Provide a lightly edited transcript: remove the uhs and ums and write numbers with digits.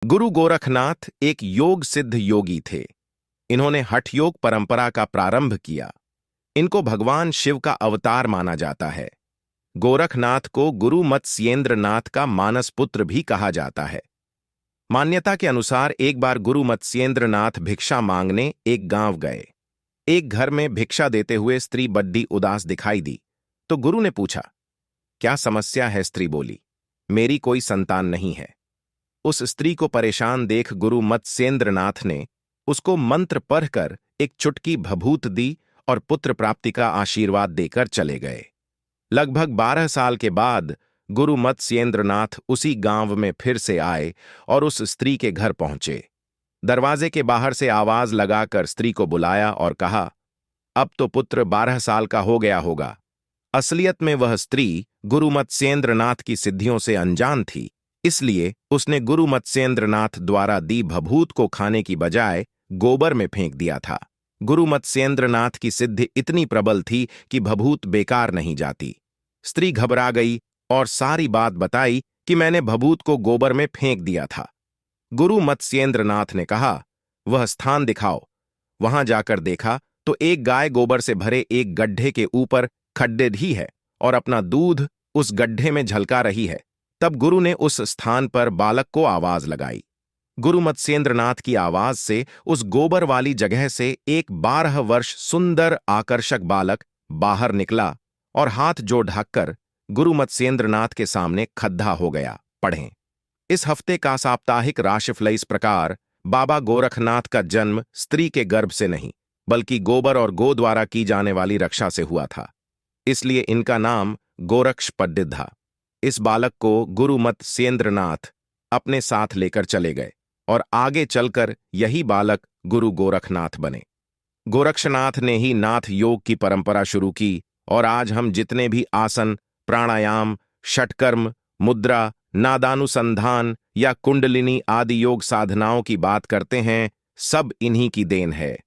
गुरु गोरखनाथ एक योग सिद्ध योगी थे। इन्होंने हठ योग परंपरा का प्रारंभ किया। इनको भगवान शिव का अवतार माना जाता है। गोरखनाथ को गुरु मत्स्येंद्र नाथ का मानस पुत्र भी कहा जाता है। मान्यता के अनुसार एक बार गुरु मत्स्येंद्र नाथ भिक्षा मांगने एक गांव गए। एक घर में भिक्षा देते हुए स्त्री बड्डी उदास दिखाई दी, तो गुरु ने पूछा, क्या समस्या है? स्त्री बोली, मेरी कोई संतान नहीं है। उस स्त्री को परेशान देख गुरु मत्स्येंद्र नाथ ने उसको मंत्र पढ़कर एक चुटकी भभूत दी और पुत्र प्राप्ति का आशीर्वाद देकर चले गए। लगभग 12 साल के बाद गुरु मत्स्येंद्र नाथ उसी गांव में फिर से आए और उस स्त्री के घर पहुंचे। दरवाजे के बाहर से आवाज लगाकर स्त्री को बुलाया और कहा, अब तो पुत्र 12 साल का हो गया होगा। असलियत में वह स्त्री गुरु मत्स्येंद्र नाथ की सिद्धियों से अनजान थी, इसलिए उसने गुरु मत्स्येंद्र नाथ द्वारा दी भभूत को खाने की बजाय गोबर में फेंक दिया था। गुरु मत्स्येंद्र नाथ की सिद्धि इतनी प्रबल थी कि भभूत बेकार नहीं जाती। स्त्री घबरा गई और सारी बात बताई कि मैंने भभूत को गोबर में फेंक दिया था। गुरु मत्स्येंद्र नाथ ने कहा, वह स्थान दिखाओ। वहां जाकर देखा तो एक गाय गोबर से भरे एक गड्ढे के ऊपर खड्डे ही है और अपना दूध उस गड्ढे में झलका रही है। तब गुरु ने उस स्थान पर बालक को आवाज लगाई। गुरु मत्स्येंद्र नाथ की आवाज से उस गोबर वाली जगह से एक 12 वर्ष सुंदर आकर्षक बालक बाहर निकला और हाथ जोड़ ढककर गुरु मत्स्येंद्र नाथ के सामने खद्धा हो गया। पढ़ें। इस हफ्ते का साप्ताहिक राशिफल इस प्रकार। बाबा गोरखनाथ का जन्म स्त्री के गर्भ से नहीं बल्कि गोबर और गो द्वारा की जाने वाली रक्षा से हुआ था, इसलिए इनका नाम गोरक्ष पड्डित था। इस बालक को गुरु मत्स्येंद्र नाथ अपने साथ लेकर चले गए और आगे चलकर यही बालक गुरु गोरखनाथ बने। गोरक्षनाथ ने ही नाथ योग की परंपरा शुरू की और आज हम जितने भी आसन, प्राणायाम, षटकर्म, मुद्रा, नादानुसंधान या कुंडलिनी आदि योग साधनाओं की बात करते हैं, सब इन्हीं की देन है।